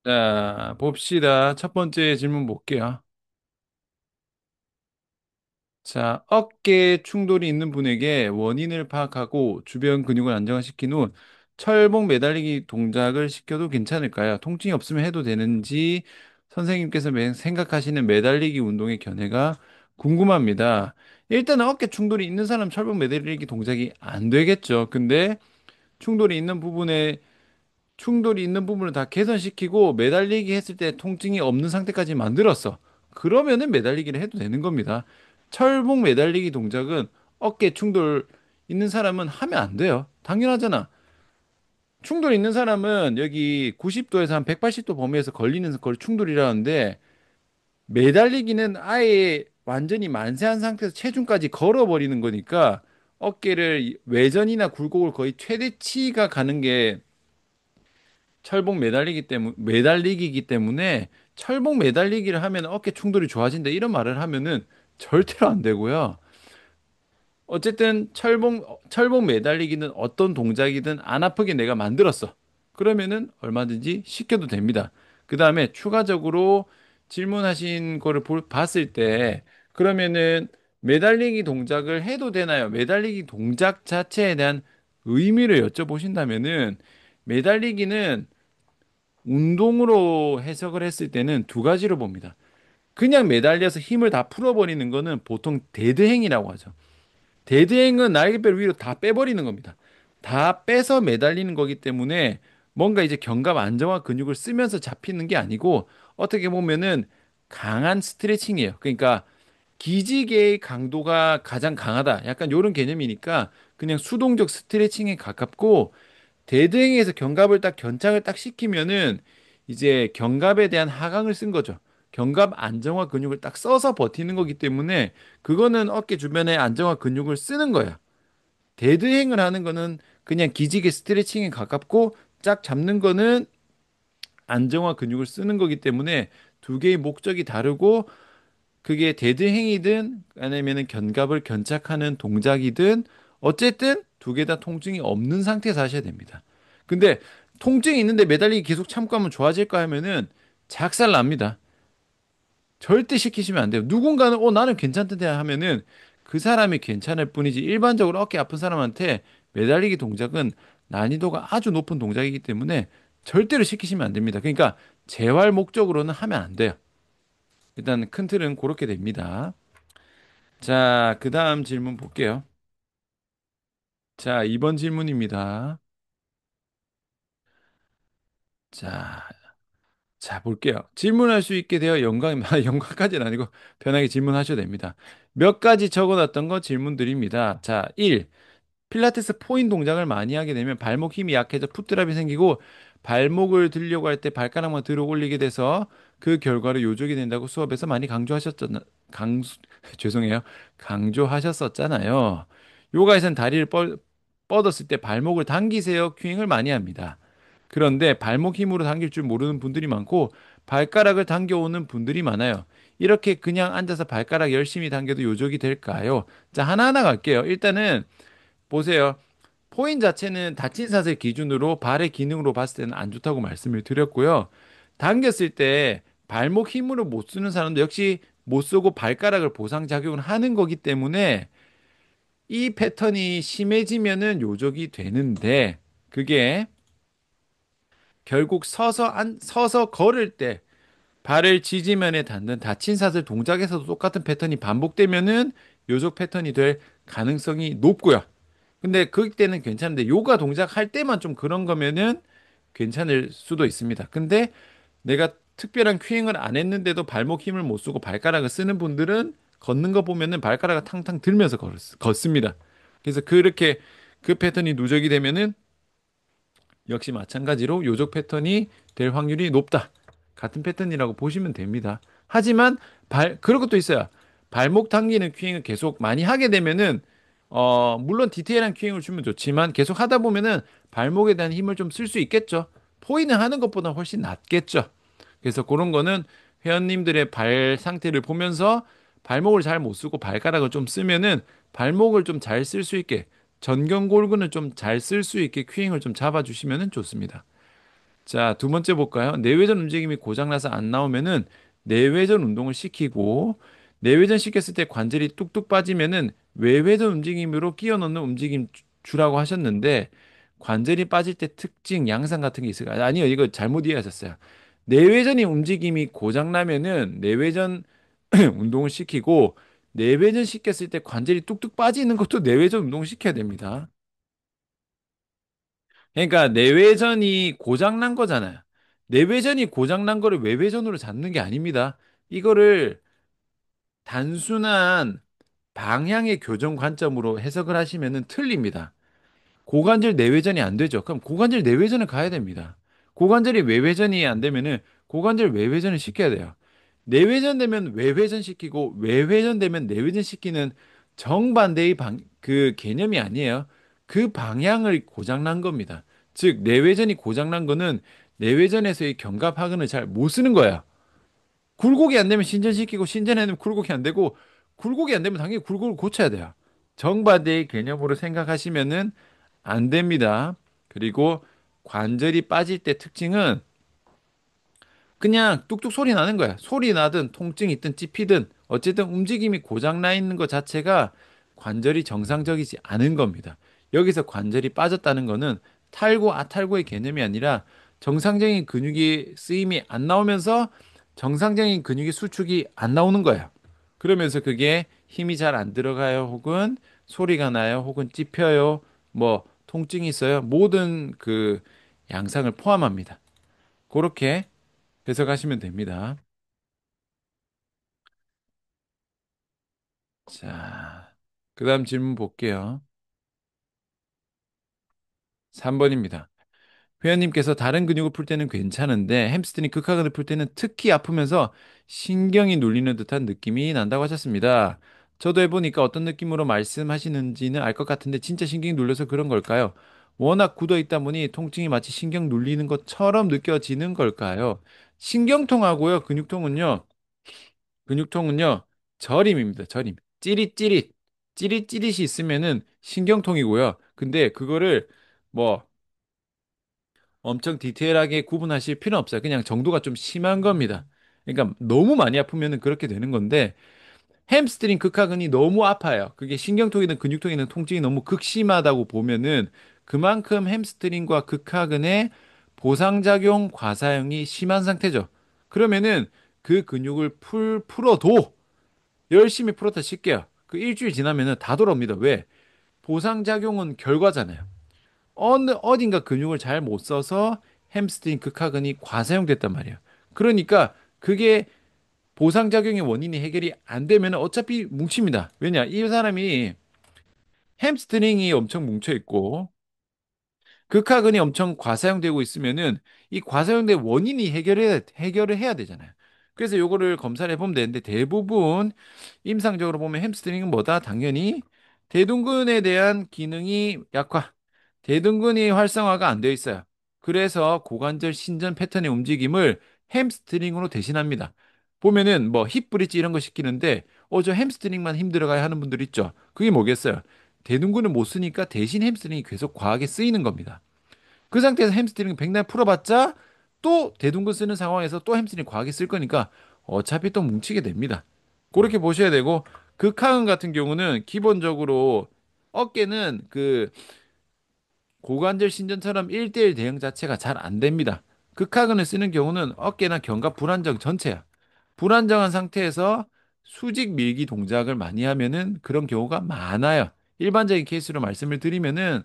자, 봅시다. 첫 번째 질문 볼게요. 자, 어깨 충돌이 있는 분에게 원인을 파악하고 주변 근육을 안정화시킨 후 철봉 매달리기 동작을 시켜도 괜찮을까요? 통증이 없으면 해도 되는지 선생님께서 생각하시는 매달리기 운동의 견해가 궁금합니다. 일단은 어깨 충돌이 있는 사람 철봉 매달리기 동작이 안 되겠죠. 근데 충돌이 있는 부분에 충돌이 있는 부분을 다 개선시키고 매달리기 했을 때 통증이 없는 상태까지 만들었어. 그러면은 매달리기를 해도 되는 겁니다. 철봉 매달리기 동작은 어깨 충돌 있는 사람은 하면 안 돼요. 당연하잖아. 충돌 있는 사람은 여기 90도에서 한 180도 범위에서 걸리는 걸 충돌이라는데 매달리기는 아예 완전히 만세한 상태에서 체중까지 걸어버리는 거니까 어깨를 외전이나 굴곡을 거의 최대치가 가는 게 철봉 매달리기이기 때문에 철봉 매달리기를 하면 어깨 충돌이 좋아진다 이런 말을 하면은 절대로 안 되고요. 어쨌든 철봉 매달리기는 어떤 동작이든 안 아프게 내가 만들었어. 그러면은 얼마든지 시켜도 됩니다. 그 다음에 추가적으로 질문하신 거를 봤을 때 그러면은 매달리기 동작을 해도 되나요? 매달리기 동작 자체에 대한 의미를 여쭤보신다면은 매달리기는 운동으로 해석을 했을 때는 두 가지로 봅니다. 그냥 매달려서 힘을 다 풀어버리는 거는 보통 데드행이라고 하죠. 데드행은 날개뼈를 위로 다 빼버리는 겁니다. 다 빼서 매달리는 거기 때문에 뭔가 이제 견갑 안정화 근육을 쓰면서 잡히는 게 아니고 어떻게 보면은 강한 스트레칭이에요. 그러니까 기지개의 강도가 가장 강하다. 약간 이런 개념이니까 그냥 수동적 스트레칭에 가깝고 대등에서 견갑을 딱 견착을 딱 시키면은 이제 견갑에 대한 하강을 쓴 거죠. 견갑 안정화 근육을 딱 써서 버티는 거기 때문에 그거는 어깨 주변에 안정화 근육을 쓰는 거야. 데드행을 하는 거는 그냥 기지개 스트레칭에 가깝고 짝 잡는 거는 안정화 근육을 쓰는 거기 때문에 두 개의 목적이 다르고 그게 데드행이든 아니면은 견갑을 견착하는 동작이든 어쨌든 두 개 다 통증이 없는 상태에서 하셔야 됩니다. 근데 통증이 있는데 매달리기 계속 참고 하면 좋아질까 하면은 작살 납니다. 절대 시키시면 안 돼요. 누군가는 나는 괜찮던데 하면은 그 사람이 괜찮을 뿐이지 일반적으로 어깨 아픈 사람한테 매달리기 동작은 난이도가 아주 높은 동작이기 때문에 절대로 시키시면 안 됩니다. 그러니까 재활 목적으로는 하면 안 돼요. 일단 큰 틀은 그렇게 됩니다. 자, 그 다음 질문 볼게요. 자, 2번 질문입니다. 자, 자, 볼게요. 질문할 수 있게 되어 영광까지는 아니고 편하게 질문하셔도 됩니다. 몇 가지 적어놨던 거 질문드립니다. 자, 1. 필라테스 포인 동작을 많이 하게 되면 발목 힘이 약해져 풋드랍이 생기고 발목을 들려고 할 때 발가락만 들어 올리게 돼서 그 결과로 요족이 된다고 수업에서 많이 죄송해요. 강조하셨었잖아요. 요가에서는 뻗었을 때 발목을 당기세요. 큐잉을 많이 합니다. 그런데 발목 힘으로 당길 줄 모르는 분들이 많고 발가락을 당겨오는 분들이 많아요. 이렇게 그냥 앉아서 발가락 열심히 당겨도 요족이 될까요? 자, 하나하나 갈게요. 일단은 보세요. 포인 자체는 다친 사슬 기준으로 발의 기능으로 봤을 때는 안 좋다고 말씀을 드렸고요. 당겼을 때 발목 힘으로 못 쓰는 사람도 역시 못 쓰고 발가락을 보상 작용을 하는 거기 때문에 이 패턴이 심해지면은 요족이 되는데 그게 결국 서서 걸을 때 발을 지지면에 닿는 다친 사슬 동작에서도 똑같은 패턴이 반복되면은 요족 패턴이 될 가능성이 높고요. 근데 그때는 괜찮은데 요가 동작 할 때만 좀 그런 거면은 괜찮을 수도 있습니다. 근데 내가 특별한 큐잉을 안 했는데도 발목 힘을 못 쓰고 발가락을 쓰는 분들은 걷는 거 보면은 발가락을 탕탕 들면서 걷습니다. 그래서 그렇게 그 패턴이 누적이 되면은 역시 마찬가지로 요족 패턴이 될 확률이 높다. 같은 패턴이라고 보시면 됩니다. 하지만 그런 것도 있어요. 발목 당기는 큐잉을 계속 많이 하게 되면은 물론 디테일한 큐잉을 주면 좋지만 계속 하다 보면은 발목에 대한 힘을 좀 쓸 수 있겠죠. 포인을 하는 것보다 훨씬 낫겠죠. 그래서 그런 거는 회원님들의 발 상태를 보면서 발목을 잘 못 쓰고 발가락을 좀 쓰면은 발목을 좀 잘 쓸 수 있게 전경골근을 좀 잘 쓸 수 있게 큐잉을 좀 잡아주시면 좋습니다. 자, 두 번째 볼까요? 내외전 움직임이 고장나서 안 나오면은 내외전 운동을 시키고 내외전 시켰을 때 관절이 뚝뚝 빠지면은 외외전 움직임으로 끼워 넣는 움직임 주라고 하셨는데 관절이 빠질 때 특징, 양상 같은 게 있을까요? 아니요, 이거 잘못 이해하셨어요. 내외전이 움직임이 고장나면은 내외전 운동을 시키고 내외전 시켰을 때 관절이 뚝뚝 빠지는 것도 내외전 운동을 시켜야 됩니다. 그러니까 내외전이 고장난 거잖아요. 내외전이 고장난 거를 외외전으로 잡는 게 아닙니다. 이거를 단순한 방향의 교정 관점으로 해석을 하시면은 틀립니다. 고관절 내외전이 안 되죠. 그럼 고관절 내외전을 가야 됩니다. 고관절이 외외전이 안 되면은 고관절 외외전을 시켜야 돼요. 내외전 되면 외회전 시키고 외회전 되면 내외전 시키는 정반대의 그 개념이 아니에요. 그 방향을 고장난 겁니다. 즉 내외전이 고장난 거는 내외전에서의 견갑하근을 잘 못 쓰는 거야. 굴곡이 안 되면 신전시키고 신전에는 굴곡이 안 되고 굴곡이 안 되면 당연히 굴곡을 고쳐야 돼요. 정반대의 개념으로 생각하시면은 안 됩니다. 그리고 관절이 빠질 때 특징은 그냥 뚝뚝 소리 나는 거야. 소리 나든 통증이 있든 찝히든 어쨌든 움직임이 고장 나 있는 것 자체가 관절이 정상적이지 않은 겁니다. 여기서 관절이 빠졌다는 거는 탈구, 아탈구의 개념이 아니라 정상적인 근육이 쓰임이 안 나오면서 정상적인 근육의 수축이 안 나오는 거예요. 그러면서 그게 힘이 잘 안 들어가요, 혹은 소리가 나요, 혹은 찝혀요, 뭐 통증이 있어요. 모든 그 양상을 포함합니다. 그렇게 해석하시면 됩니다. 자, 그 다음 질문 볼게요. 3번입니다. 회원님께서 다른 근육을 풀 때는 괜찮은데 햄스트링 극하근을 풀 때는 특히 아프면서 신경이 눌리는 듯한 느낌이 난다고 하셨습니다. 저도 해보니까 어떤 느낌으로 말씀하시는지는 알 것 같은데 진짜 신경이 눌려서 그런 걸까요? 워낙 굳어 있다 보니 통증이 마치 신경 눌리는 것처럼 느껴지는 걸까요? 신경통하고요, 근육통은요, 저림입니다. 저림. 찌릿찌릿. 찌릿찌릿이 있으면은 신경통이고요. 근데 그거를 뭐 엄청 디테일하게 구분하실 필요는 없어요. 그냥 정도가 좀 심한 겁니다. 그러니까 너무 많이 아프면은 그렇게 되는 건데 햄스트링 극하근이 너무 아파요. 그게 신경통이든 근육통이든 통증이 너무 극심하다고 보면은 그만큼 햄스트링과 극하근의 보상작용 과사형이 심한 상태죠. 그러면은 그 근육을 풀어도 열심히 풀었다 칠게요. 그 일주일 지나면은 다 돌아옵니다. 왜? 보상작용은 결과잖아요. 어딘가 근육을 잘 못 써서 햄스트링 극하근이 과사용됐단 말이에요. 그러니까 그게 보상작용의 원인이 해결이 안 되면 어차피 뭉칩니다. 왜냐? 이 사람이 햄스트링이 엄청 뭉쳐 있고 극하근이 엄청 과사용되고 있으면은 이 과사용된 원인이 해결을 해야 되잖아요. 그래서 요거를 검사를 해보면 되는데 대부분 임상적으로 보면 햄스트링은 뭐다? 당연히 대둔근에 대한 기능이 약화, 대둔근이 활성화가 안 되어 있어요. 그래서 고관절 신전 패턴의 움직임을 햄스트링으로 대신합니다. 보면은 뭐 힙브릿지 이런 거 시키는데 저 햄스트링만 힘들어가야 하는 분들 있죠. 그게 뭐겠어요? 대둔근을 못 쓰니까 대신 햄스트링이 계속 과하게 쓰이는 겁니다. 그 상태에서 햄스트링 백날 풀어봤자 또 대둔근 쓰는 상황에서 또 햄스트링 과하게 쓸 거니까 어차피 또 뭉치게 됩니다. 그렇게 보셔야 되고 극하근 같은 경우는 기본적으로 어깨는 그 고관절 신전처럼 1대1 대응 자체가 잘 안 됩니다. 극하근을 쓰는 경우는 어깨나 견갑 불안정 전체야. 불안정한 상태에서 수직 밀기 동작을 많이 하면은 그런 경우가 많아요. 일반적인 케이스로 말씀을 드리면은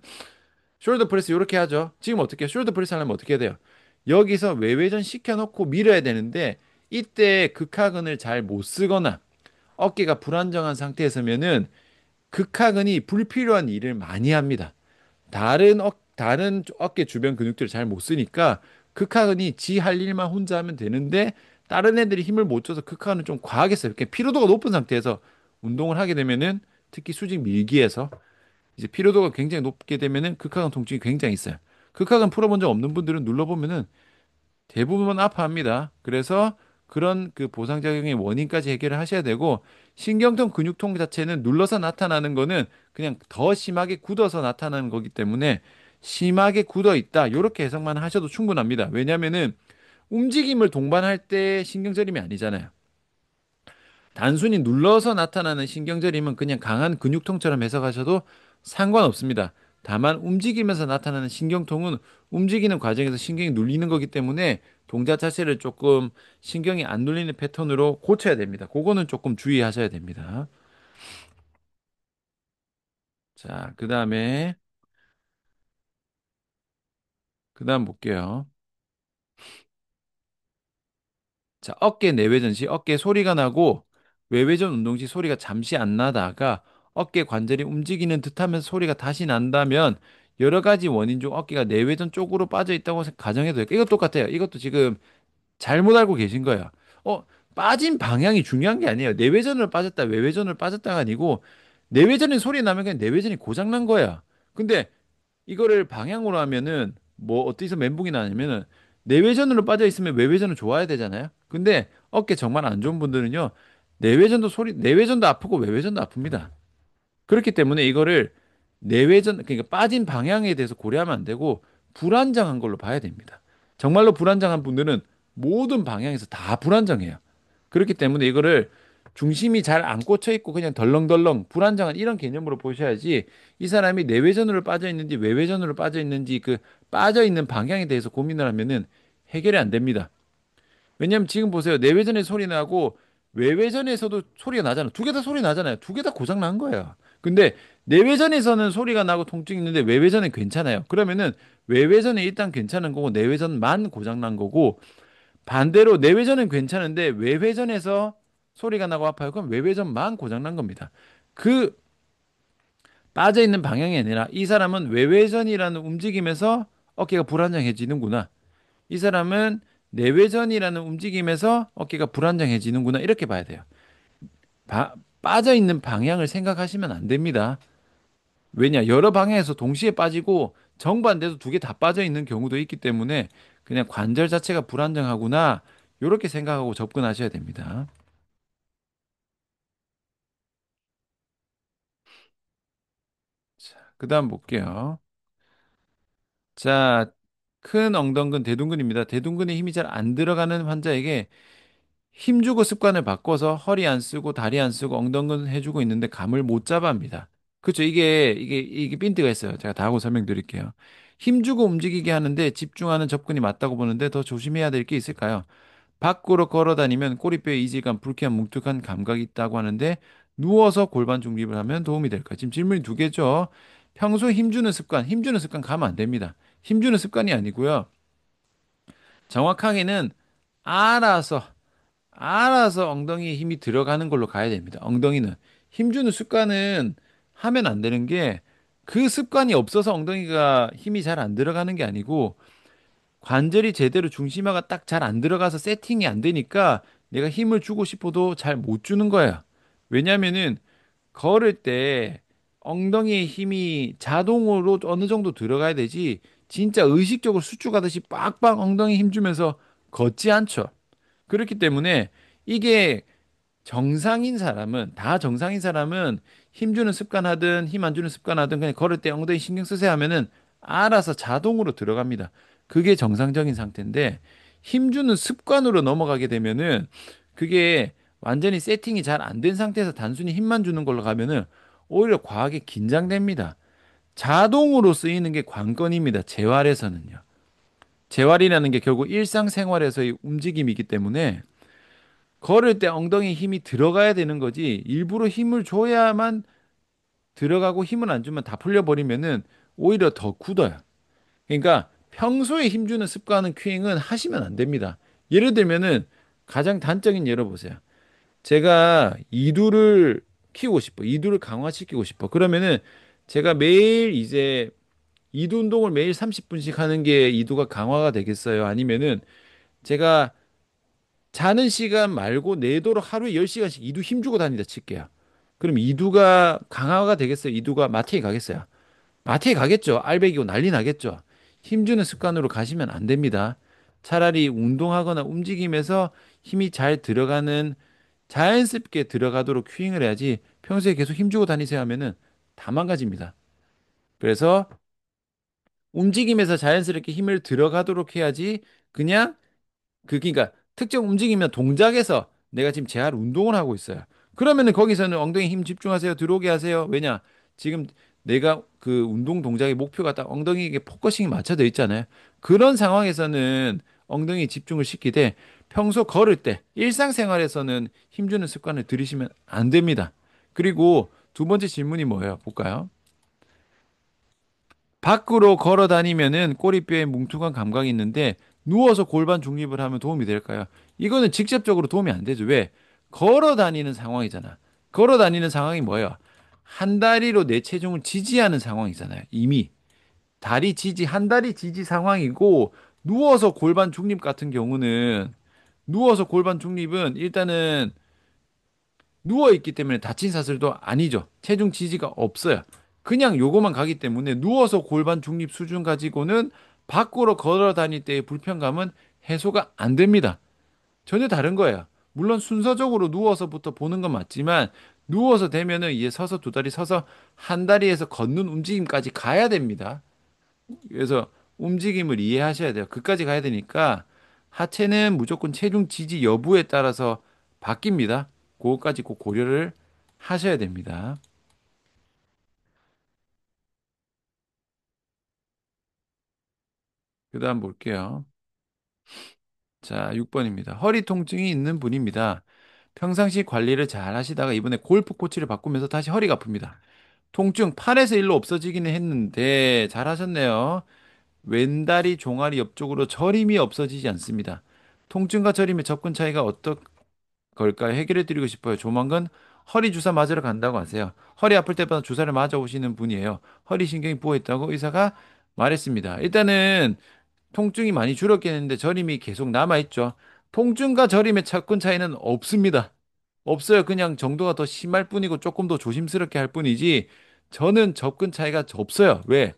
숄더 프레스 이렇게 하죠. 지금 어떻게 해요? 숄더 프레스 하려면 어떻게 해야 돼요? 여기서 외회전 시켜놓고 밀어야 되는데 이때 극하근을 잘 못 쓰거나 어깨가 불안정한 상태에서면은 극하근이 불필요한 일을 많이 합니다. 다른 어깨 주변 근육들을 잘 못 쓰니까 극하근이 지 할 일만 혼자 하면 되는데 다른 애들이 힘을 못 줘서 극하근은 좀 과하게 써요. 이렇게 피로도가 높은 상태에서 운동을 하게 되면은 특히 수직 밀기에서 이제 피로도가 굉장히 높게 되면은 극하근 통증이 굉장히 있어요. 극하근 풀어본 적 없는 분들은 눌러보면은 대부분 아파합니다. 그래서 그런 그 보상작용의 원인까지 해결을 하셔야 되고 신경통, 근육통 자체는 눌러서 나타나는 거는 그냥 더 심하게 굳어서 나타나는 거기 때문에 심하게 굳어 있다. 이렇게 해석만 하셔도 충분합니다. 왜냐면은 움직임을 동반할 때 신경저림이 아니잖아요. 단순히 눌러서 나타나는 신경저림은 그냥 강한 근육통처럼 해석하셔도 상관없습니다. 다만 움직이면서 나타나는 신경통은 움직이는 과정에서 신경이 눌리는 거기 때문에 동작 자체를 조금 신경이 안 눌리는 패턴으로 고쳐야 됩니다. 그거는 조금 주의하셔야 됩니다. 자, 그다음 볼게요. 자, 어깨 내외전 시 어깨 소리가 나고 외외전 운동 시 소리가 잠시 안 나다가 어깨 관절이 움직이는 듯하면서 소리가 다시 난다면 여러 가지 원인 중 어깨가 내외전 쪽으로 빠져 있다고 가정해도 돼요. 이것 똑같아요. 이것도 지금 잘못 알고 계신 거예요. 어, 빠진 방향이 중요한 게 아니에요. 내외전을 빠졌다, 외외전을 빠졌다가 아니고 내외전에 소리 나면 그냥 내외전이 고장 난 거야. 근데 이거를 방향으로 하면은 뭐 어디서 멘붕이 나냐면은 내외전으로 빠져 있으면 외외전은 좋아야 되잖아요. 근데 어깨 정말 안 좋은 분들은요. 내외전도 아프고 외외전도 아픕니다. 그렇기 때문에 이거를 내외전 그러니까 빠진 방향에 대해서 고려하면 안 되고 불안정한 걸로 봐야 됩니다. 정말로 불안정한 분들은 모든 방향에서 다 불안정해요. 그렇기 때문에 이거를 중심이 잘 안 꽂혀 있고 그냥 덜렁덜렁 불안정한 이런 개념으로 보셔야지 이 사람이 내외전으로 빠져 있는지 외외전으로 빠져 있는지 그 빠져 있는 방향에 대해서 고민을 하면은 해결이 안 됩니다. 왜냐면 지금 보세요. 내외전에 소리 나고 외외전에서도 소리가 나잖아. 두 개 다 소리 나잖아요. 두 개 다 고장 난 거예요. 근데 내외전에서는 소리가 나고 통증이 있는데 외외전은 괜찮아요. 그러면은 외외전은 일단 괜찮은 거고 내외전만 고장 난 거고 반대로 내외전은 괜찮은데 외회전에서 소리가 나고 아파요. 그럼 외회전만 고장 난 겁니다. 그 빠져 있는 방향이 아니라 이 사람은 외회전이라는 움직임에서 어깨가 불안정해지는구나. 이 사람은 내외전이라는 움직임에서 어깨가 불안정해지는구나. 이렇게 봐야 돼요. 빠져 있는 방향을 생각하시면 안 됩니다. 왜냐? 여러 방향에서 동시에 빠지고 정반대도 두 개 다 빠져 있는 경우도 있기 때문에 그냥 관절 자체가 불안정하구나. 이렇게 생각하고 접근하셔야 됩니다. 그다음 볼게요. 자, 큰 엉덩근 대둔근입니다. 대둔근에 힘이 잘 안 들어가는 환자에게 힘주고 습관을 바꿔서 허리 안 쓰고 다리 안 쓰고 엉덩근 해주고 있는데 감을 못 잡아 합니다. 그렇죠. 이게 핀트가 있어요. 제가 다 하고 설명드릴게요. 힘주고 움직이게 하는데 집중하는 접근이 맞다고 보는데 더 조심해야 될 게 있을까요? 밖으로 걸어 다니면 꼬리뼈에 이질감, 불쾌한 뭉툭한 감각이 있다고 하는데 누워서 골반 중립을 하면 도움이 될까요? 지금 질문이 두 개죠. 평소 힘주는 습관 가면 안 됩니다. 힘주는 습관이 아니고요. 정확하게는 알아서 알아서 엉덩이에 힘이 들어가는 걸로 가야 됩니다. 엉덩이는 힘주는 습관은 하면 안 되는 게 그 습관이 없어서 엉덩이가 힘이 잘 안 들어가는 게 아니고 관절이 제대로 중심화가 딱 잘 안 들어가서 세팅이 안 되니까 내가 힘을 주고 싶어도 잘 못 주는 거야. 왜냐면은 걸을 때 엉덩이에 힘이 자동으로 어느 정도 들어가야 되지 진짜 의식적으로 수축하듯이 빡빡 엉덩이 힘 주면서 걷지 않죠. 그렇기 때문에 이게 정상인 사람은 힘 주는 습관 하든 힘 안 주는 습관 하든 그냥 걸을 때 엉덩이 신경 쓰세요 하면은 알아서 자동으로 들어갑니다. 그게 정상적인 상태인데 힘 주는 습관으로 넘어가게 되면은 그게 완전히 세팅이 잘 안 된 상태에서 단순히 힘만 주는 걸로 가면은 오히려 과하게 긴장됩니다. 자동으로 쓰이는 게 관건입니다. 재활에서는요. 재활이라는 게 결국 일상생활에서의 움직임이기 때문에 걸을 때 엉덩이 힘이 들어가야 되는 거지 일부러 힘을 줘야만 들어가고 힘을 안 주면 다 풀려버리면은 오히려 더 굳어요. 그러니까 평소에 힘주는 습관은 큐잉은 하시면 안 됩니다. 예를 들면은 가장 단적인 예로 보세요. 제가 이두를 키우고 싶어. 이두를 강화시키고 싶어. 그러면은 제가 매일 이제 이두 운동을 매일 30분씩 하는 게 이두가 강화가 되겠어요? 아니면은 제가 자는 시간 말고 내도록 하루에 10시간씩 이두 힘주고 다니다 칠게요. 그럼 이두가 강화가 되겠어요? 이두가 마트에 가겠어요? 마트에 가겠죠. 알배기고 난리 나겠죠. 힘주는 습관으로 가시면 안 됩니다. 차라리 운동하거나 움직임에서 힘이 잘 들어가는 자연스럽게 들어가도록 큐잉을 해야지 평소에 계속 힘주고 다니세요 하면은 다 망가집니다. 그래서 움직임에서 자연스럽게 힘을 들어가도록 해야지 그냥 그러니까 특정 움직이면 동작에서 내가 지금 재활 운동을 하고 있어요. 그러면은 거기서는 엉덩이 힘 집중하세요. 들어오게 하세요. 왜냐? 지금 내가 그 운동 동작의 목표가 딱 엉덩이에 포커싱이 맞춰져 있잖아요. 그런 상황에서는 엉덩이 집중을 시키되 평소 걸을 때 일상생활에서는 힘주는 습관을 들이시면 안 됩니다. 그리고 두 번째 질문이 뭐예요? 볼까요? 밖으로 걸어 다니면은 꼬리뼈에 뭉툭한 감각이 있는데 누워서 골반 중립을 하면 도움이 될까요? 이거는 직접적으로 도움이 안 되죠. 왜? 걸어 다니는 상황이잖아. 걸어 다니는 상황이 뭐예요? 한 다리로 내 체중을 지지하는 상황이잖아요. 이미 다리 지지, 한 다리 지지 상황이고 누워서 골반 중립 같은 경우는 누워서 골반 중립은 일단은 누워 있기 때문에 다친 사슬도 아니죠. 체중 지지가 없어요. 그냥 요거만 가기 때문에 누워서 골반 중립 수준 가지고는 밖으로 걸어 다닐 때의 불편감은 해소가 안 됩니다. 전혀 다른 거예요. 물론 순서적으로 누워서부터 보는 건 맞지만 누워서 되면은 이제 서서 두 다리 서서 한 다리에서 걷는 움직임까지 가야 됩니다. 그래서 움직임을 이해하셔야 돼요. 그까지 가야 되니까 하체는 무조건 체중 지지 여부에 따라서 바뀝니다. 그거까지 꼭 고려를 하셔야 됩니다. 그다음 볼게요. 자, 6번입니다. 허리 통증이 있는 분입니다. 평상시 관리를 잘 하시다가 이번에 골프 코치를 바꾸면서 다시 허리가 아픕니다. 통증 팔에서 일로 없어지기는 했는데 잘 하셨네요. 왼다리 종아리 옆쪽으로 저림이 없어지지 않습니다. 통증과 저림의 접근 차이가 걸까요? 해결해 드리고 싶어요. 조만간 허리 주사 맞으러 간다고 하세요. 허리 아플 때마다 주사를 맞아 오시는 분이에요. 허리 신경이 부어 있다고 의사가 말했습니다. 일단은 통증이 많이 줄었겠는데 저림이 계속 남아 있죠. 통증과 저림의 접근 차이는 없습니다. 없어요. 그냥 정도가 더 심할 뿐이고 조금 더 조심스럽게 할 뿐이지 저는 접근 차이가 없어요. 왜?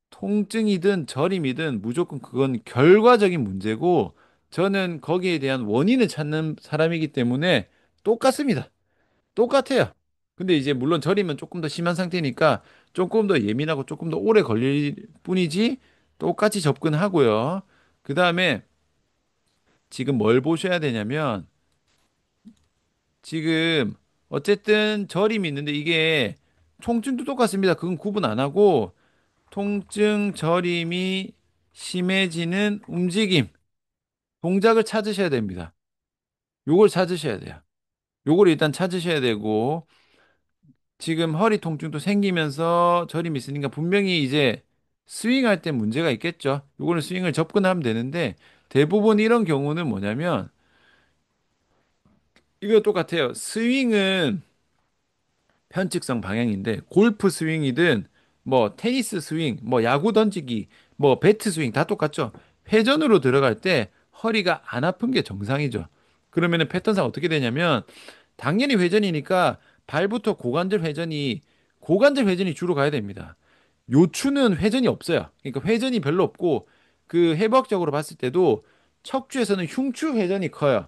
통증이든 저림이든 무조건 그건 결과적인 문제고 저는 거기에 대한 원인을 찾는 사람이기 때문에 똑같습니다. 똑같아요. 근데 이제 물론 저림은 조금 더 심한 상태니까 조금 더 예민하고 조금 더 오래 걸릴 뿐이지 똑같이 접근하고요. 그 다음에 지금 뭘 보셔야 되냐면 지금 어쨌든 저림이 있는데 이게 통증도 똑같습니다. 그건 구분 안 하고 통증 저림이 심해지는 움직임, 동작을 찾으셔야 됩니다. 요걸 찾으셔야 돼요. 요걸 일단 찾으셔야 되고, 지금 허리 통증도 생기면서 저림이 있으니까 분명히 이제 스윙할 때 문제가 있겠죠. 요거는 스윙을 접근하면 되는데, 대부분 이런 경우는 뭐냐면, 이거 똑같아요. 스윙은 편측성 방향인데 골프 스윙이든 뭐 테니스 스윙, 뭐 야구 던지기, 뭐 배트 스윙 다 똑같죠. 회전으로 들어갈 때 허리가 안 아픈 게 정상이죠. 그러면은 패턴상 어떻게 되냐면 당연히 회전이니까 발부터 고관절 회전이 주로 가야 됩니다. 요추는 회전이 없어요. 그러니까 회전이 별로 없고 그 해부학적으로 봤을 때도 척추에서는 흉추 회전이 커요.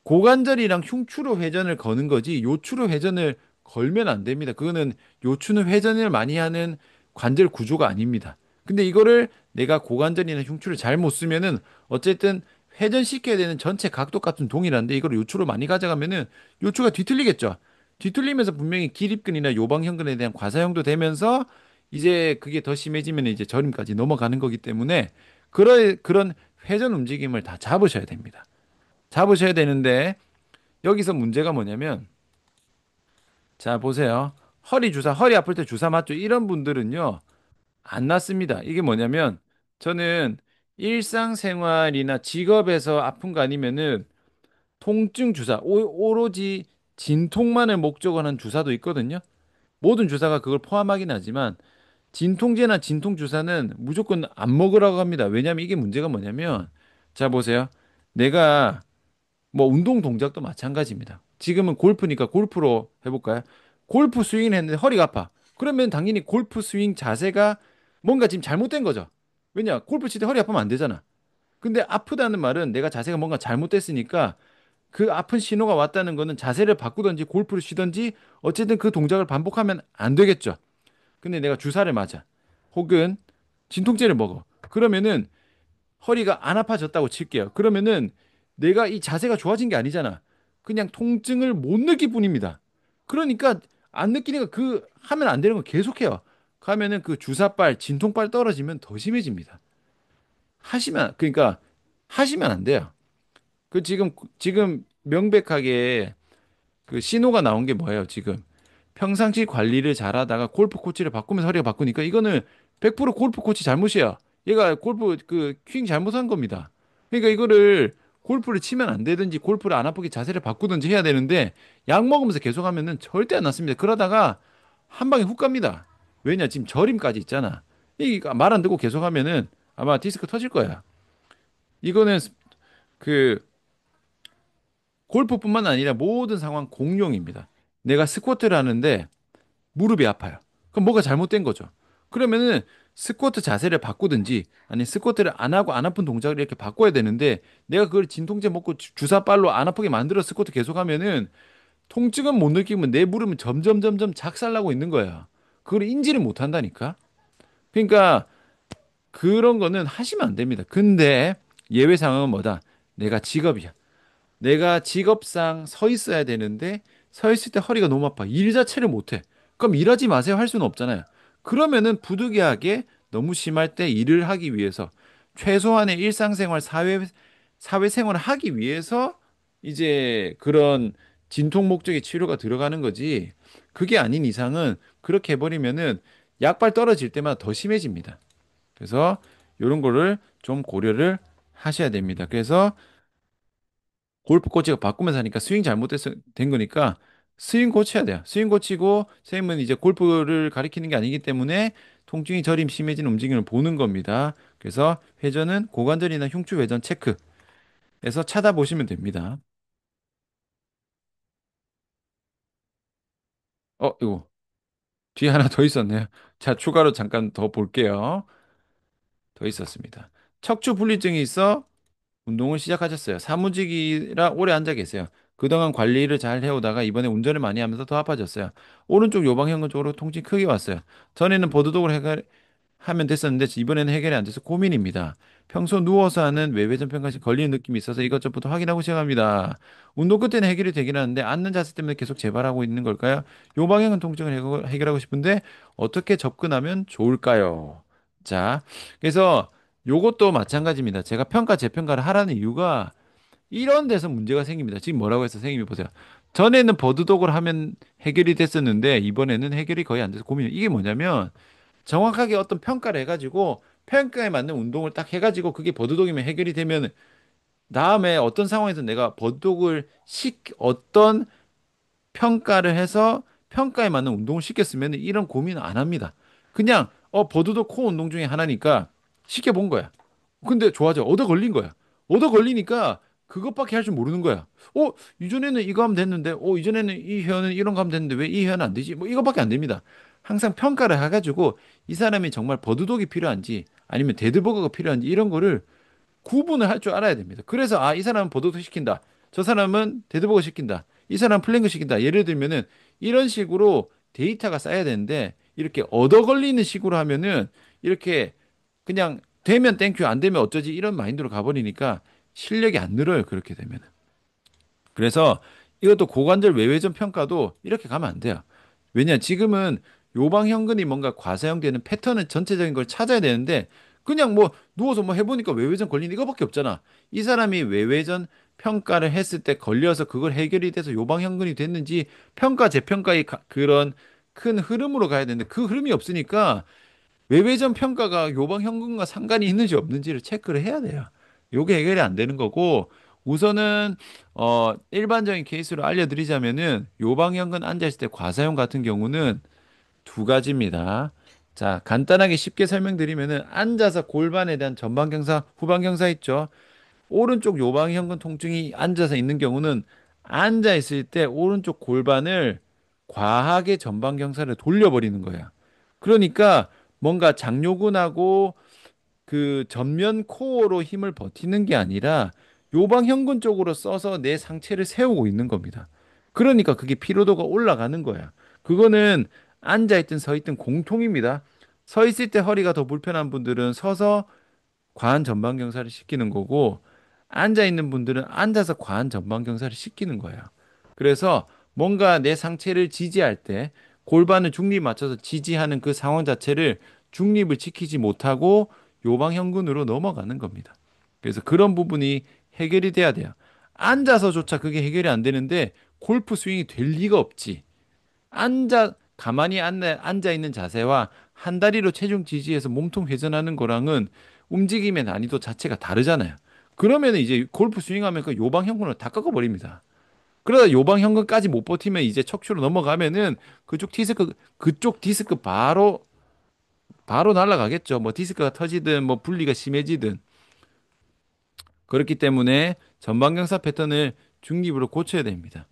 고관절이랑 흉추로 회전을 거는 거지 요추로 회전을 걸면 안 됩니다. 그거는 요추는 회전을 많이 하는 관절 구조가 아닙니다. 근데 이거를 내가 고관절이나 흉추를 잘못 쓰면은 어쨌든 회전시켜야 되는 전체 각도 값은 동일한데 이걸 요추로 많이 가져가면은 요추가 뒤틀리겠죠. 뒤틀리면서 분명히 기립근이나 요방형근에 대한 과사형도 되면서 이제 그게 더 심해지면 이제 저림까지 넘어가는 거기 때문에 그런 회전 움직임을 다 잡으셔야 됩니다. 잡으셔야 되는데 여기서 문제가 뭐냐면 자 보세요. 허리 아플 때 주사 맞죠? 이런 분들은요 안 낫습니다. 이게 뭐냐면 저는 일상생활이나 직업에서 아픈 거 아니면은 통증 주사 오로지 진통만을 목적으로 하는 주사도 있거든요. 모든 주사가 그걸 포함하긴 하지만 진통제나 진통 주사는 무조건 안 먹으라고 합니다. 왜냐하면 이게 문제가 뭐냐면 자 보세요. 내가 뭐 운동 동작도 마찬가지입니다. 지금은 골프니까 골프로 해볼까요? 골프 스윙을 했는데 허리가 아파. 그러면 당연히 골프 스윙 자세가 뭔가 지금 잘못된 거죠. 왜냐? 골프 칠 때 허리 아프면 안 되잖아. 근데 아프다는 말은 내가 자세가 뭔가 잘못됐으니까 그 아픈 신호가 왔다는 거는 자세를 바꾸든지 골프를 치든지 어쨌든 그 동작을 반복하면 안 되겠죠. 근데 내가 주사를 맞아. 혹은 진통제를 먹어. 그러면은 허리가 안 아파졌다고 칠게요. 그러면은 내가 이 자세가 좋아진 게 아니잖아. 그냥 통증을 못 느낄 뿐입니다. 그러니까 안 느끼니까 그 하면 안 되는 거 계속해요. 가면은 그 주사빨, 진통빨 떨어지면 더 심해집니다. 그러니까 하시면 안 돼요. 그 지금 명백하게 그 신호가 나온 게 뭐예요, 지금? 평상시 관리를 잘하다가 골프 코치를 바꾸면서 허리가 바꾸니까 이거는 100% 골프 코치 잘못이야. 얘가 골프 그 swing 잘못한 겁니다. 그러니까 이거를 골프를 치면 안 되든지 골프를 안 아프게 자세를 바꾸든지 해야 되는데 약 먹으면서 계속 하면은 절대 안 낫습니다. 그러다가 한 방에 훅 갑니다. 왜냐? 지금 저림까지 있잖아. 이 말 안 듣고 계속 하면은 아마 디스크 터질 거야. 이거는 그 골프뿐만 아니라 모든 상황 공용입니다. 내가 스쿼트를 하는데 무릎이 아파요. 그럼 뭐가 잘못된 거죠. 그러면은 스쿼트 자세를 바꾸든지 아니 스쿼트를 안 하고 안 아픈 동작을 이렇게 바꿔야 되는데 내가 그걸 진통제 먹고 주사빨로 안 아프게 만들어 스쿼트 계속하면은 통증은 못 느끼면 내 무릎은 점점 작살나고 있는 거야. 그걸 인지를 못 한다니까. 그러니까 그런 거는 하시면 안 됩니다. 근데 예외 상황은 뭐다? 내가 직업이야. 내가 직업상 서 있어야 되는데 서 있을 때 허리가 너무 아파. 일 자체를 못 해. 그럼 일하지 마세요 할 수는 없잖아요. 그러면은 부득이하게 너무 심할 때 일을 하기 위해서 최소한의 일상생활 사회생활을 하기 위해서 이제 그런 진통 목적의 치료가 들어가는 거지. 그게 아닌 이상은 그렇게 해버리면은 약발 떨어질 때마다 더 심해집니다. 그래서 이런 거를 좀 고려를 하셔야 됩니다. 그래서 골프 코치가 바꾸면서 하니까 스윙 잘못돼서 된 거니까 스윙 고쳐야 돼요. 스윙 고치고 선생님은 이제 골프를 가리키는 게 아니기 때문에 통증이 저림 심해진 움직임을 보는 겁니다. 그래서 회전은 고관절이나 흉추 회전 체크해서 찾아보시면 됩니다. 이거 뒤에 하나 더 있었네요. 자, 추가로 잠깐 더 볼게요. 더 있었습니다. 척추 분리증이 있어 운동을 시작하셨어요. 사무직이라 오래 앉아 계세요. 그동안 관리를 잘 해오다가 이번에 운전을 많이 하면서 더 아파졌어요. 오른쪽 요방형근 쪽으로 통증이 크게 왔어요. 전에는 보드독을 하면 됐었는데 이번에는 해결이 안 돼서 고민입니다. 평소 누워서 하는 외회전 편가시 걸리는 느낌이 있어서 이것저것 확인하고 시작합니다. 운동 끝에는 해결이 되긴 하는데 앉는 자세 때문에 계속 재발하고 있는 걸까요? 요방형근 통증을 해결하고 싶은데 어떻게 접근하면 좋을까요? 자, 그래서 요것도 마찬가지입니다. 제가 평가 재평가를 하라는 이유가 이런 데서 문제가 생깁니다. 지금 뭐라고 해서 선생님이 보세요. 전에는 버드독을 하면 해결이 됐었는데 이번에는 해결이 거의 안 돼서 고민이에요. 이게 뭐냐면 정확하게 어떤 평가를 해가지고 평가에 맞는 운동을 딱 해가지고 그게 버드독이면 해결이 되면 다음에 어떤 상황에서 내가 어떤 평가를 해서 평가에 맞는 운동을 시켰으면 이런 고민은 안 합니다. 그냥 버드독 코어 운동 중에 하나니까 시켜본 거야. 근데 좋아져. 얻어 걸린 거야. 얻어 걸리니까 그것밖에 할 줄 모르는 거야. 이전에는 이거 하면 됐는데, 이전에는 이 회원은 이런 거 하면 됐는데 왜 이 회원은 안 되지? 뭐 이거밖에 안 됩니다. 항상 평가를 해가지고 이 사람이 정말 버드독이 필요한지 아니면 데드버거가 필요한지 이런 거를 구분을 할 줄 알아야 됩니다. 그래서 이 사람은 버드독 시킨다. 저 사람은 데드버거 시킨다. 이 사람은 플랭크 시킨다. 예를 들면은 이런 식으로 데이터가 쌓여야 되는데 이렇게 얻어 걸리는 식으로 하면은 이렇게 그냥 되면 땡큐 안 되면 어쩌지 이런 마인드로 가버리니까 실력이 안 늘어요. 그렇게 되면. 그래서 이것도 고관절 외회전 평가도 이렇게 가면 안 돼요. 왜냐, 지금은 요방형근이 뭔가 과사형되는 패턴을 전체적인 걸 찾아야 되는데 그냥 뭐 누워서 뭐 해보니까 외회전 걸리는 이거밖에 없잖아. 이 사람이 외회전 평가를 했을 때 걸려서 그걸 해결이 돼서 요방형근이 됐는지 평가 재평가의 그런 큰 흐름으로 가야 되는데 그 흐름이 없으니까 외회전 평가가 요방형근과 상관이 있는지 없는지를 체크를 해야 돼요. 요게 해결이 안 되는 거고 우선은 일반적인 케이스로 알려드리자면은 요방형근 앉아있을 때 과사용 같은 경우는 두 가지입니다. 자, 간단하게 쉽게 설명드리면은 앉아서 골반에 대한 전방경사, 후방경사 있죠. 오른쪽 요방형근 통증이 앉아서 있는 경우는 앉아 있을 때 오른쪽 골반을 과하게 전방경사를 돌려버리는 거야. 그러니까 뭔가 장요근하고 그 전면 코어로 힘을 버티는 게 아니라 요방형근 쪽으로 써서 내 상체를 세우고 있는 겁니다. 그러니까 그게 피로도가 올라가는 거야. 그거는 앉아있든 서있든 공통입니다. 서 있을 때 허리가 더 불편한 분들은 서서 과한 전방 경사를 시키는 거고, 앉아 있는 분들은 앉아서 과한 전방 경사를 시키는 거예요. 그래서 뭔가 내 상체를 지지할 때 골반을 중립 맞춰서 지지하는 그 상황 자체를 중립을 지키지 못하고 요방형근으로 넘어가는 겁니다. 그래서 그런 부분이 해결이 돼야 돼요. 앉아서조차 그게 해결이 안 되는데 골프 스윙이 될 리가 없지. 가만히 앉아 있는 자세와 한 다리로 체중 지지해서 몸통 회전하는 거랑은 움직임의 난이도 자체가 다르잖아요. 그러면 이제 골프 스윙하면 그 요방형근을 다 꺾어버립니다. 그러다 요방형근까지 못 버티면 이제 척추로 넘어가면은 그쪽 디스크 바로 날아가겠죠. 뭐 디스크가 터지든 뭐 분리가 심해지든. 그렇기 때문에 전방경사 패턴을 중립으로 고쳐야 됩니다.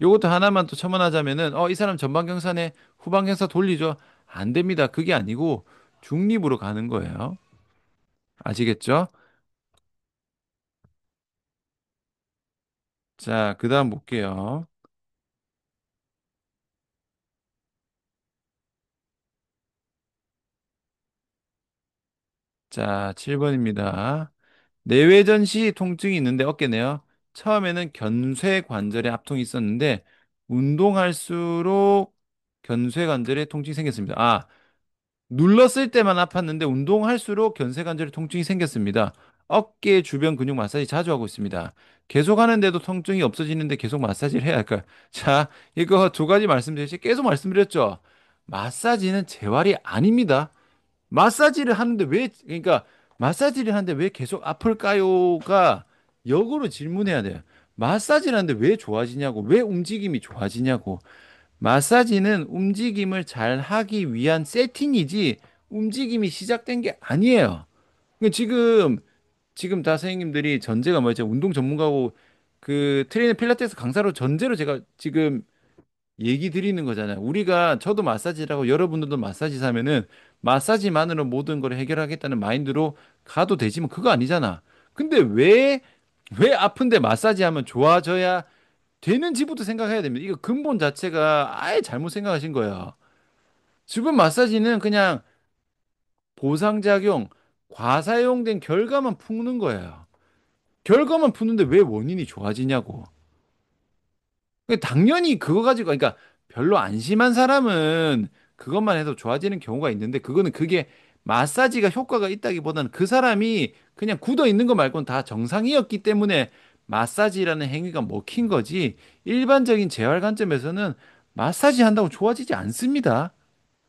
요것도 하나만 또 첨언하자면은 이 사람 전방경사네, 후방경사 돌리죠. 안 됩니다. 그게 아니고 중립으로 가는 거예요. 아시겠죠? 자, 그다음 볼게요. 자, 7번입니다. 내외전 시 통증이 있는데 어깨네요. 처음에는 견쇄 관절에 압통이 있었는데 운동할수록 견쇄 관절에 통증이 생겼습니다. 눌렀을 때만 아팠는데 운동할수록 견쇄관절에 통증이 생겼습니다. 어깨 주변 근육 마사지 자주 하고 있습니다. 계속 하는데도 통증이 없어지는데 계속 마사지를 해야 할까요? 자, 이거 두 가지 말씀드렸지. 계속 말씀드렸죠. 마사지는 재활이 아닙니다. 마사지를 하는데 그러니까 마사지를 하는데 왜 계속 아플까요가 역으로 질문해야 돼요. 마사지를 하는데 왜 좋아지냐고, 왜 움직임이 좋아지냐고. 마사지는 움직임을 잘 하기 위한 세팅이지 움직임이 시작된 게 아니에요. 그러니까 지금 다 선생님들이 전제가 뭐였죠? 운동 전문가고 그 트레이너 필라테스 강사로 전제로 제가 지금 얘기 드리는 거잖아요. 저도 마사지라고 여러분들도 마사지 사면은 마사지만으로 모든 걸 해결하겠다는 마인드로 가도 되지만 그거 아니잖아. 근데 왜 아픈데 마사지 하면 좋아져야 되는지부터 생각해야 됩니다. 이거 근본 자체가 아예 잘못 생각하신 거예요. 지금 마사지는 그냥 보상작용, 과사용된 결과만 푸는 거예요. 결과만 푸는데 왜 원인이 좋아지냐고. 당연히 그거 가지고, 그러니까 별로 안심한 사람은 그것만 해도 좋아지는 경우가 있는데, 그게 마사지가 효과가 있다기보다는 그 사람이 그냥 굳어 있는 거 말고는 다 정상이었기 때문에 마사지라는 행위가 먹힌 거지, 일반적인 재활 관점에서는 마사지 한다고 좋아지지 않습니다.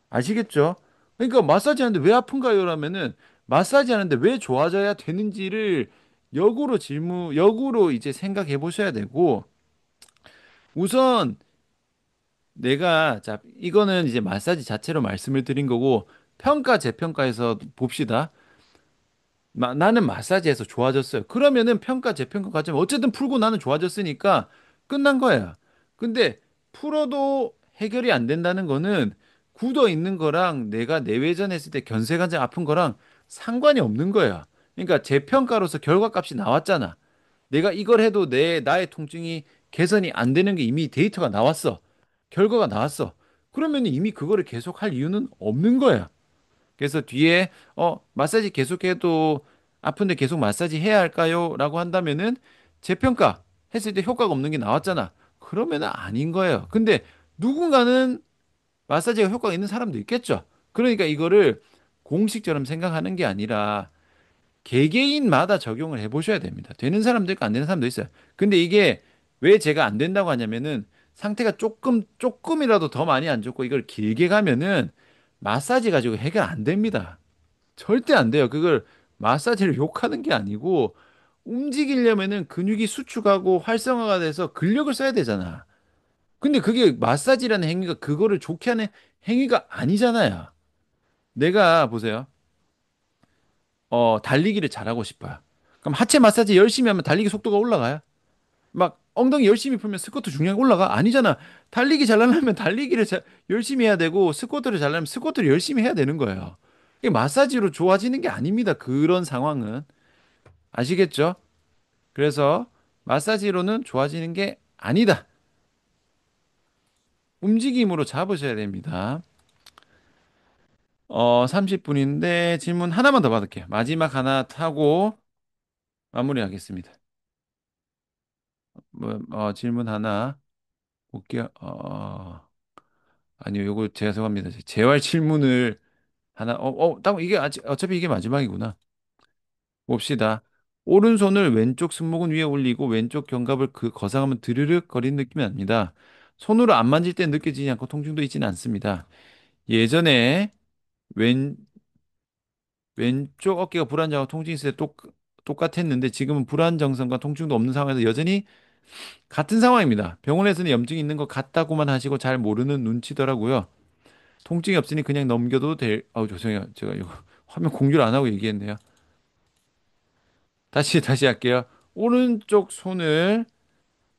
아시겠죠? 그러니까 마사지 하는데 왜 아픈가요? 라면은 마사지 하는데 왜 좋아져야 되는지를 역으로 이제 생각해 보셔야 되고, 우선 이거는 이제 마사지 자체로 말씀을 드린 거고, 평가, 재평가에서 봅시다. 나는 마사지에서 좋아졌어요. 그러면은 평가, 재평가 과정, 어쨌든 풀고 나는 좋아졌으니까 끝난 거야. 근데 풀어도 해결이 안 된다는 거는 굳어 있는 거랑 내가 내외전 했을 때 견쇄관절 아픈 거랑 상관이 없는 거야. 그러니까 재평가로서 결과값이 나왔잖아. 내가 이걸 해도 나의 통증이 개선이 안 되는 게 이미 데이터가 나왔어. 결과가 나왔어. 그러면 이미 그거를 계속할 이유는 없는 거야. 그래서 뒤에 마사지 계속해도 아픈데 계속 마사지 해야 할까요? 라고 한다면은 재평가 했을 때 효과가 없는 게 나왔잖아. 그러면은 아닌 거예요. 근데 누군가는 마사지가 효과가 있는 사람도 있겠죠. 그러니까 이거를 공식처럼 생각하는 게 아니라 개개인마다 적용을 해보셔야 됩니다. 되는 사람도 있고 안 되는 사람도 있어요. 근데 이게 왜 제가 안 된다고 하냐면은 상태가 조금이라도 더 많이 안 좋고 이걸 길게 가면은 마사지 가지고 해결 안 됩니다. 절대 안 돼요. 그걸 마사지를 욕하는 게 아니고 움직이려면은 근육이 수축하고 활성화가 돼서 근력을 써야 되잖아. 근데 그게 마사지라는 행위가 그거를 좋게 하는 행위가 아니잖아요. 내가 보세요. 달리기를 잘하고 싶어요. 그럼 하체 마사지 열심히 하면 달리기 속도가 올라가요? 막 엉덩이 열심히 풀면 스쿼트 중량이 올라가? 아니잖아. 달리기 잘하려면 열심히 해야 되고 스쿼트를 잘하려면 스쿼트를 열심히 해야 되는 거예요. 이게 마사지로 좋아지는 게 아닙니다. 그런 상황은. 아시겠죠? 그래서 마사지로는 좋아지는 게 아니다. 움직임으로 잡으셔야 됩니다. 30분인데 질문 하나만 더 받을게요. 마지막 하나 하고 마무리하겠습니다. 질문 하나 볼게요. 아니요, 요거 죄송합니다. 재활 질문을 하나, 딱 이게 어차피 이게 마지막이구나. 봅시다. 오른손을 왼쪽 승모근 위에 올리고 왼쪽 견갑을 거상하면 드르륵 거리는 느낌이 납니다. 손으로 안 만질 때 느껴지지 않고 통증도 있지는 않습니다. 예전에 왼, 왼쪽 어깨가 불안정하고 통증이 있을 때 똑같았는데 지금은 불안정성과 통증도 없는 상황에서 여전히 같은 상황입니다. 병원에서는 염증이 있는 것 같다고만 하시고 잘 모르는 눈치더라고요. 통증이 없으니 그냥 넘겨도 죄송해요. 제가 이거 화면 공유를 안 하고 얘기했네요. 다시 할게요. 오른쪽 손을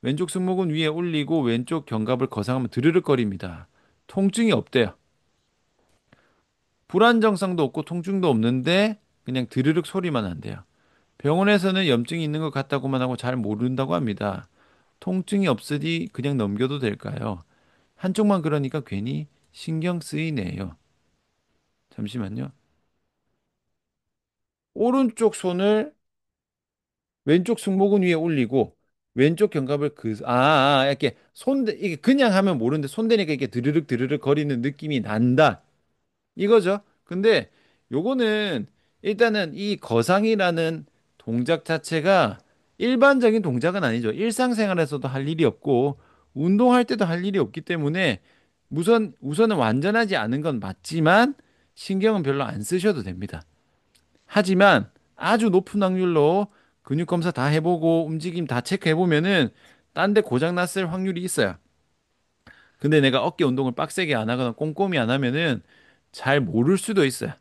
왼쪽 승모근 위에 올리고 왼쪽 견갑을 거상하면 드르륵거립니다. 통증이 없대요. 불안정성도 없고 통증도 없는데 그냥 드르륵 소리만 난대요. 병원에서는 염증이 있는 것 같다고만 하고 잘 모른다고 합니다. 통증이 없으니 그냥 넘겨도 될까요? 한쪽만 그러니까 괜히 신경 쓰이네요. 잠시만요. 오른쪽 손을 왼쪽 승모근 위에 올리고 왼쪽 견갑을 이렇게 이게 그냥 하면 모르는데 손대니까 이게 드르륵 드르륵 거리는 느낌이 난다. 이거죠. 근데 요거는 일단은 이 거상이라는 동작 자체가 일반적인 동작은 아니죠. 일상생활에서도 할 일이 없고 운동할 때도 할 일이 없기 때문에 우선은 완전하지 않은 건 맞지만 신경은 별로 안 쓰셔도 됩니다. 하지만 아주 높은 확률로 근육 검사 다 해보고 움직임 다 체크해 보면은 딴데 고장 났을 확률이 있어요. 근데 내가 어깨 운동을 빡세게 안 하거나 꼼꼼히 안 하면은 잘 모를 수도 있어요.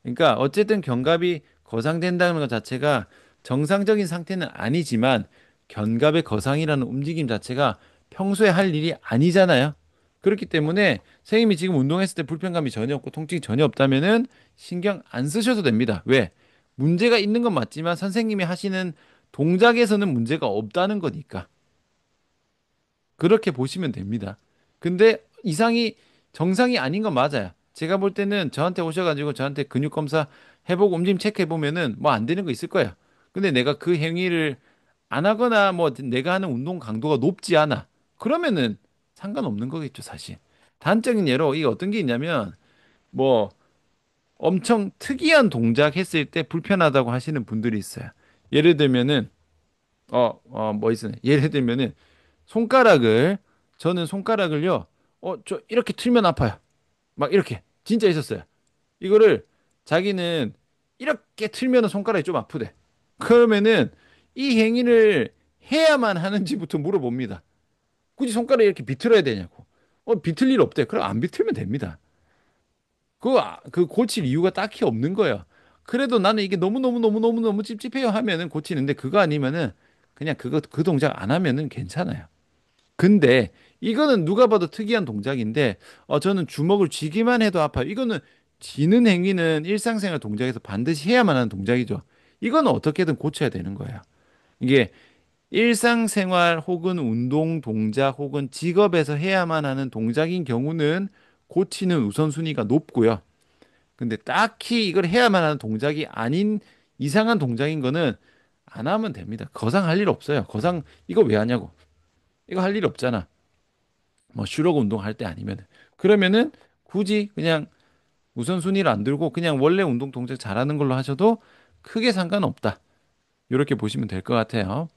그러니까 어쨌든 견갑이 거상된다는 것 자체가 정상적인 상태는 아니지만 견갑의 거상이라는 움직임 자체가 평소에 할 일이 아니잖아요. 그렇기 때문에 선생님이 지금 운동했을 때 불편감이 전혀 없고 통증이 전혀 없다면은 신경 안 쓰셔도 됩니다. 왜? 문제가 있는 건 맞지만 선생님이 하시는 동작에서는 문제가 없다는 거니까. 그렇게 보시면 됩니다. 근데 정상이 아닌 건 맞아요. 제가 볼 때는 저한테 오셔가지고 저한테 근육 검사 해보고 움직임 체크해 보면은 뭐 안 되는 거 있을 거예요. 근데 내가 그 행위를 안 하거나 뭐 내가 하는 운동 강도가 높지 않아. 그러면은 상관없는 거겠죠, 사실. 단적인 예로 이게 어떤 게 있냐면 뭐 엄청 특이한 동작 했을 때 불편하다고 하시는 분들이 있어요. 예를 들면은 뭐 있으네. 예를 들면은 손가락을 저는 손가락을요. 저 이렇게 틀면 아파요. 막 이렇게 진짜 있었어요. 이거를 자기는 이렇게 틀면은 손가락이 좀 아프대. 그러면은 이 행위를 해야만 하는지부터 물어봅니다. 굳이 손가락 이렇게 비틀어야 되냐고. 비틀 일 없대. 그럼 안 비틀면 됩니다. 그 고칠 이유가 딱히 없는 거예요. 그래도 나는 이게 너무 찝찝해요 하면은 고치는데 그거 아니면은 그냥 그 동작 안 하면은 괜찮아요. 근데 이거는 누가 봐도 특이한 동작인데 저는 주먹을 쥐기만 해도 아파요. 이거는 쥐는 행위는 일상생활 동작에서 반드시 해야만 하는 동작이죠. 이거는 어떻게든 고쳐야 되는 거예요. 이게 일상생활 혹은 운동 동작 혹은 직업에서 해야만 하는 동작인 경우는 고치는 우선순위가 높고요. 근데 딱히 이걸 해야만 하는 동작이 아닌 이상한 동작인 거는 안 하면 됩니다. 거상 할 일 없어요. 거상 이거 왜 하냐고. 이거 할 일 없잖아. 뭐 슈러그 운동할 때 아니면 그러면은 굳이 그냥 우선순위를 안 들고 그냥 원래 운동 동작 잘하는 걸로 하셔도 크게 상관없다. 이렇게 보시면 될 것 같아요.